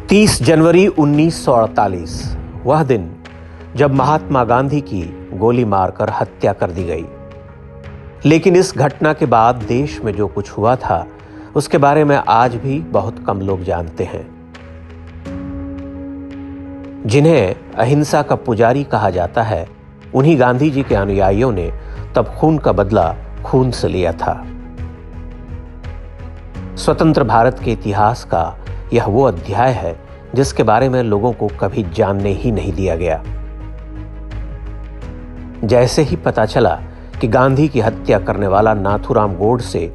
30 जनवरी 1948 वह दिन जब महात्मा गांधी की गोली मारकर हत्या कर दी गई। लेकिन इस घटना के बाद देश में जो कुछ हुआ था उसके बारे में आज भी बहुत कम लोग जानते हैं। जिन्हें अहिंसा का पुजारी कहा जाता है, उन्हीं गांधी जी के अनुयायियों ने तब खून का बदला खून से लिया था। स्वतंत्र भारत के इतिहास का यह वो अध्याय है जिसके बारे में लोगों को कभी जानने ही नहीं दिया गया। जैसे ही पता चला कि गांधी की हत्या करने वाला नाथूराम गोडसे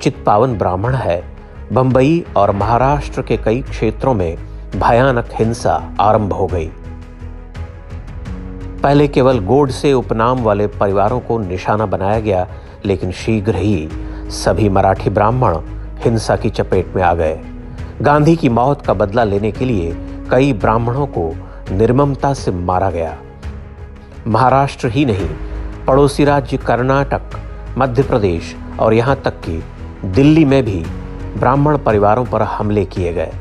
चित्पावन ब्राह्मण है, बंबई और महाराष्ट्र के कई क्षेत्रों में भयानक हिंसा आरंभ हो गई। पहले केवल गोडसे उपनाम वाले परिवारों को निशाना बनाया गया, लेकिन शीघ्र ही सभी मराठी ब्राह्मण हिंसा की चपेट में आ गए। गांधी की मौत का बदला लेने के लिए कई ब्राह्मणों को निर्ममता से मारा गया। महाराष्ट्र ही नहीं, पड़ोसी राज्य कर्नाटक, मध्य प्रदेश और यहां तक कि दिल्ली में भी ब्राह्मण परिवारों पर हमले किए गए।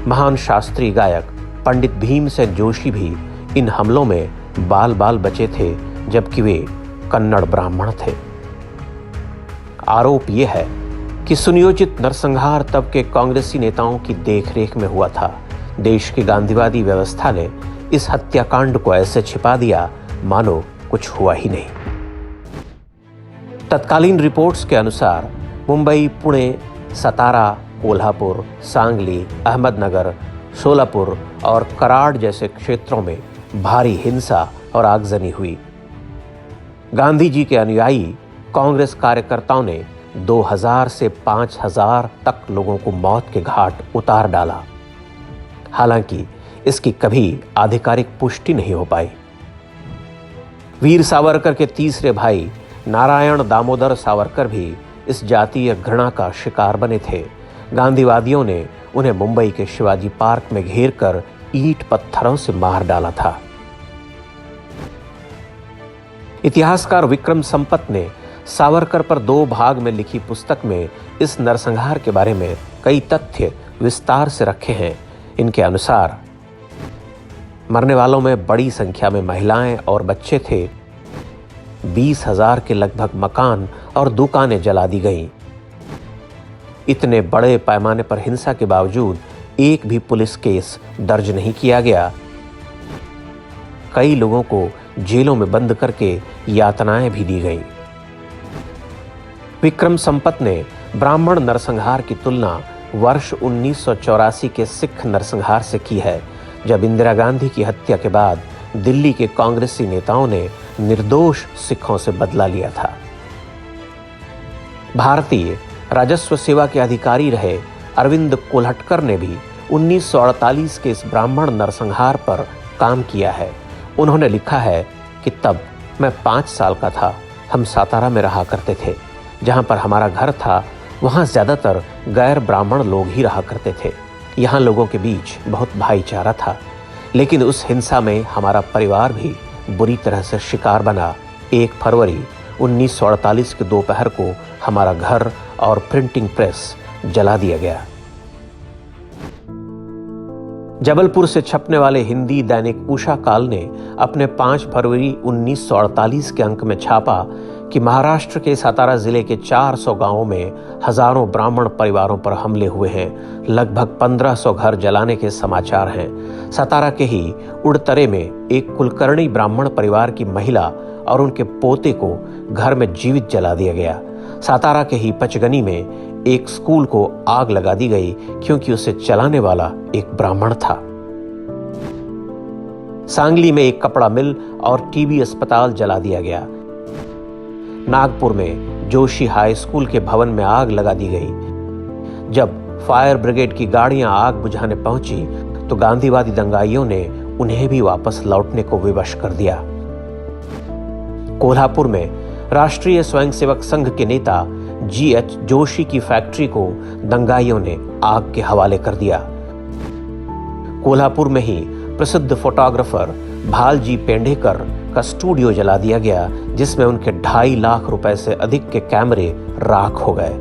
महान शास्त्रीय गायक पंडित भीमसेन जोशी भी इन हमलों में बाल बाल बचे थे, जबकि वे कन्नड़ ब्राह्मण थे। आरोप यह है कि सुनियोजित नरसंहार तब के कांग्रेसी नेताओं की देखरेख में हुआ था। देश की गांधीवादी व्यवस्था ने इस हत्याकांड को ऐसे छिपा दिया मानो कुछ हुआ ही नहीं। तत्कालीन रिपोर्ट्स के अनुसार मुंबई, पुणे, सतारा, कोल्हापुर, सांगली, अहमदनगर, सोलापुर और कराड़ जैसे क्षेत्रों में भारी हिंसा और आगजनी हुई। गांधी जी के अनुयायी कांग्रेस कार्यकर्ताओं ने 2000 से 5000 तक लोगों को मौत के घाट उतार डाला। हालांकि इसकी कभी आधिकारिक पुष्टि नहीं हो पाई। वीर सावरकर के तीसरे भाई नारायण दामोदर सावरकर भी इस जातीय घृणा का शिकार बने थे। गांधीवादियों ने उन्हें मुंबई के शिवाजी पार्क में घेरकर ईंट पत्थरों से मार डाला था। इतिहासकार विक्रम संपत ने सावरकर पर 2 भाग में लिखी पुस्तक में इस नरसंहार के बारे में कई तथ्य विस्तार से रखे हैं। इनके अनुसार मरने वालों में बड़ी संख्या में महिलाएं और बच्चे थे। 20,000 के लगभग मकान और दुकानें जला दी गईं। इतने बड़े पैमाने पर हिंसा के बावजूद एक भी पुलिस केस दर्ज नहीं किया गया। कई लोगों को जेलों में बंद करके यातनाएं भी दी गईं। विक्रम संपत ने ब्राह्मण नरसंहार की तुलना वर्ष 1984 के सिख नरसंहार से की है, जब इंदिरा गांधी की हत्या के बाद दिल्ली के कांग्रेसी नेताओं ने निर्दोष सिखों से बदला लिया था। भारतीय राजस्व सेवा के अधिकारी रहे अरविंद कोल्हटकर ने भी 1948 के इस ब्राह्मण नरसंहार पर काम किया है। उन्होंने लिखा है कि तब मैं 5 साल का था। हम सातारा में रहा करते थे। जहां पर हमारा घर था वहां ज्यादातर गैर ब्राह्मण लोग ही रहा करते थे। यहाँ लोगों के बीच बहुत भाईचारा था, लेकिन उस हिंसा में हमारा परिवार भी बुरी तरह से शिकार बना। 1 फरवरी 1948 के दोपहर को हमारा घर और प्रिंटिंग प्रेस जला दिया गया। जबलपुर से छपने वाले हिंदी दैनिक उषा काल ने अपने 5 फरवरी 1948 के अंक में छापा कि महाराष्ट्र के सतारा जिले के 400 गांवों में हजारों ब्राह्मण परिवारों पर हमले हुए हैं। लगभग 1500 घर जलाने के समाचार हैं। सतारा के ही उड़तरे में एक कुलकर्णी ब्राह्मण परिवार की महिला और उनके पोते को घर में जीवित जला दिया गया। सातारा के ही पचगनी में एक स्कूल को आग लगा दी गई क्योंकि उसे चलाने वाला एक ब्राह्मण था। सांगली में एक कपड़ा मिल और टीबी अस्पताल जला दिया गया। नागपुर में जोशी हाई स्कूल के भवन में आग लगा दी गई। जब फायर ब्रिगेड की गाड़ियां आग बुझाने पहुंची तो गांधीवादी दंगाइयों ने उन्हें भी वापस लौटने को विवश कर दिया। कोल्हापुर में राष्ट्रीय स्वयंसेवक संघ के नेता GH जोशी की फैक्ट्री को दंगाइयों ने आग के हवाले कर दिया। कोल्हापुर में ही प्रसिद्ध फोटोग्राफर भालजी पेंढेकर का स्टूडियो जला दिया गया, जिसमें उनके 2.5 लाख रुपए से अधिक के कैमरे राख हो गए।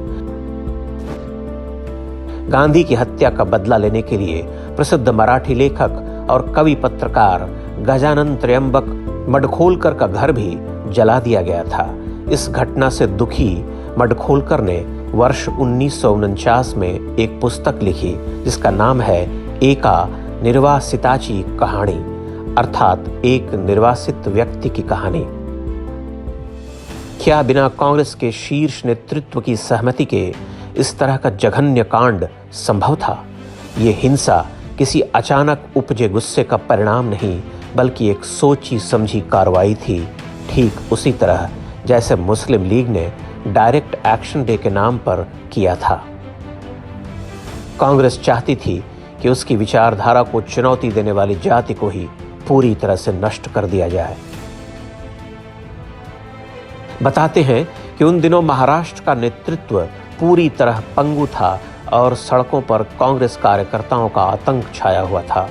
गांधी की हत्या का बदला लेने के लिए प्रसिद्ध मराठी लेखक और कवि पत्रकार गजानन त्र्यंबक मडखोलकर का घर भी जला दिया गया था। इस घटना से दुखी मडखोलकर ने वर्ष 1949 में एक पुस्तक लिखी जिसका नाम है एका निर्वासिताची कहानी, अर्थात एक निर्वासित व्यक्ति की कहानी। क्या बिना कांग्रेस के शीर्ष नेतृत्व की सहमति के इस तरह का जघन्य कांड संभव था? ये हिंसा किसी अचानक उपजे गुस्से का परिणाम नहीं, बल्कि एक सोची समझी कार्रवाई थी, ठीक उसी तरह जैसे मुस्लिम लीग ने डायरेक्ट एक्शन डे के नाम पर किया था। कांग्रेस चाहती थी कि उसकी विचारधारा को चुनौती देने वाली जाति को ही पूरी तरह से नष्ट कर दिया जाए। बताते हैं कि उन दिनों महाराष्ट्र का नेतृत्व पूरी तरह पंगु था और सड़कों पर कांग्रेस कार्यकर्ताओं का आतंक छाया हुआ था।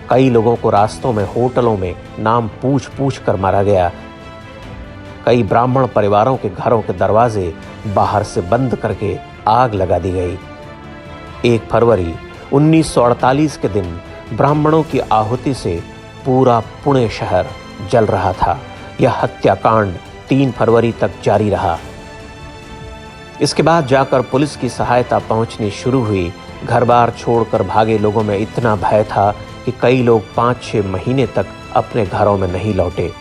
कई लोगों को रास्तों में, होटलों में नाम पूछ पूछ कर मारा गया। कई ब्राह्मण परिवारों के घरों के दरवाजे बाहर से बंद करके आग लगा दी गई। 1 फरवरी 1948 के दिन ब्राह्मणों की आहुति से पूरा पुणे शहर जल रहा था। यह हत्याकांड 3 फरवरी तक जारी रहा। इसके बाद जाकर पुलिस की सहायता पहुंचनी शुरू हुई। घर बार छोड़कर भागे लोगों में इतना भय था कि कई लोग 5-6 महीने तक अपने घरों में नहीं लौटे।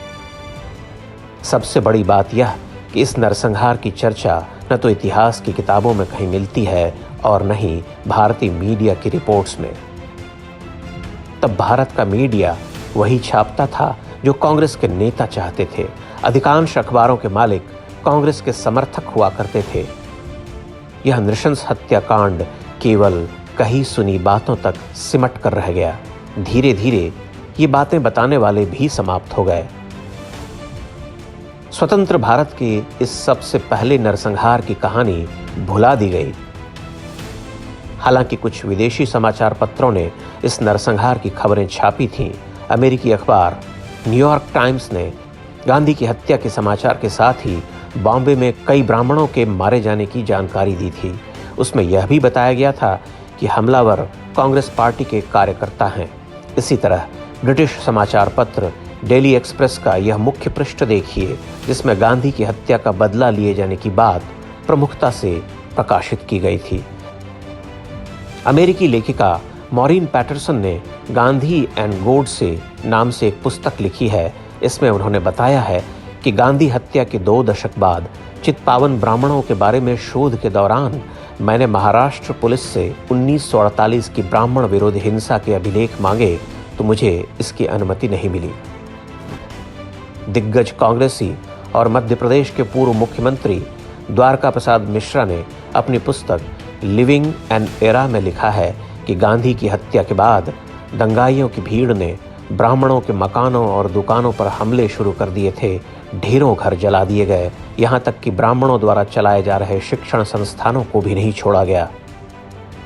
सबसे बड़ी बात यह कि इस नरसंहार की चर्चा न तो इतिहास की किताबों में कहीं मिलती है और न ही भारतीय मीडिया की रिपोर्ट्स में। तब भारत का मीडिया वही छापता था जो कांग्रेस के नेता चाहते थे। अधिकांश अखबारों के मालिक कांग्रेस के समर्थक हुआ करते थे। यह नृशंस हत्याकांड केवल कही सुनी बातों तक सिमट कर रह गया। धीरे धीरे ये बातें बताने वाले भी समाप्त हो गए। स्वतंत्र भारत के इस सबसे पहले नरसंहार की कहानी भुला दी गई। हालांकि कुछ विदेशी समाचार पत्रों ने इस नरसंहार की खबरें छापी थीं। अमेरिकी अखबार न्यूयॉर्क टाइम्स ने गांधी की हत्या के समाचार के साथ ही बॉम्बे में कई ब्राह्मणों के मारे जाने की जानकारी दी थी। उसमें यह भी बताया गया था कि हमलावर कांग्रेस पार्टी के कार्यकर्ता हैं। इसी तरह ब्रिटिश समाचार पत्र डेली एक्सप्रेस का यह मुख्य पृष्ठ देखिए, जिसमें गांधी की हत्या का बदला लिए जाने की बात प्रमुखता से प्रकाशित की गई थी। अमेरिकी लेखिका मॉरीन पैटरसन ने गांधी एंड गोडसे नाम से एक पुस्तक लिखी है। इसमें उन्होंने बताया है कि गांधी हत्या के 2 दशक बाद चित्पावन ब्राह्मणों के बारे में शोध के दौरान मैंने महाराष्ट्र पुलिस से 1948 की ब्राह्मण विरोधी हिंसा के अभिलेख मांगे तो मुझे इसकी अनुमति नहीं मिली। दिग्गज कांग्रेसी और मध्य प्रदेश के पूर्व मुख्यमंत्री द्वारका प्रसाद मिश्रा ने अपनी पुस्तक लिविंग एन एरा में लिखा है कि गांधी की हत्या के बाद दंगाइयों की भीड़ ने ब्राह्मणों के मकानों और दुकानों पर हमले शुरू कर दिए थे। ढेरों घर जला दिए गए। यहाँ तक कि ब्राह्मणों द्वारा चलाए जा रहे शिक्षण संस्थानों को भी नहीं छोड़ा गया।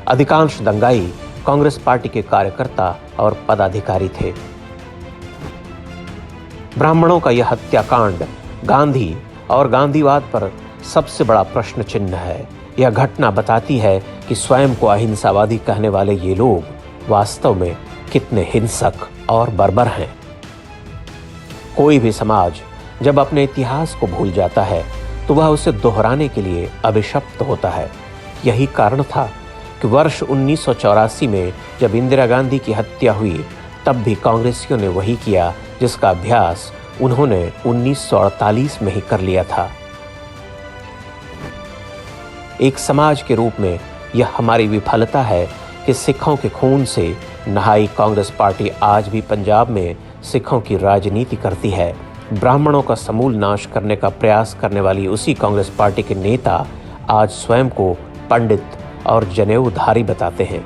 अधिकांश दंगाई कांग्रेस पार्टी के कार्यकर्ता और पदाधिकारी थे। ब्राह्मणों का यह हत्याकांड गांधी और गांधीवाद पर सबसे बड़ा प्रश्न चिन्ह है। यह घटना बताती है कि स्वयं को अहिंसावादी कहने वाले ये लोग वास्तव में कितने हिंसक और बर्बर हैं। कोई भी समाज जब अपने इतिहास को भूल जाता है तो वह उसे दोहराने के लिए अभिशप्त होता है। यही कारण था कि वर्ष 1984 में जब इंदिरा गांधी की हत्या हुई तब भी कांग्रेसियों ने वही किया जिसका अभ्यास उन्होंने 1948 में ही कर लिया था। एक समाज के रूप में यह हमारी विफलता है कि सिखों के खून से नहाई कांग्रेस पार्टी आज भी पंजाब में सिखों की राजनीति करती है। ब्राह्मणों का समूल नाश करने का प्रयास करने वाली उसी कांग्रेस पार्टी के नेता आज स्वयं को पंडित और जनेऊधारी बताते हैं।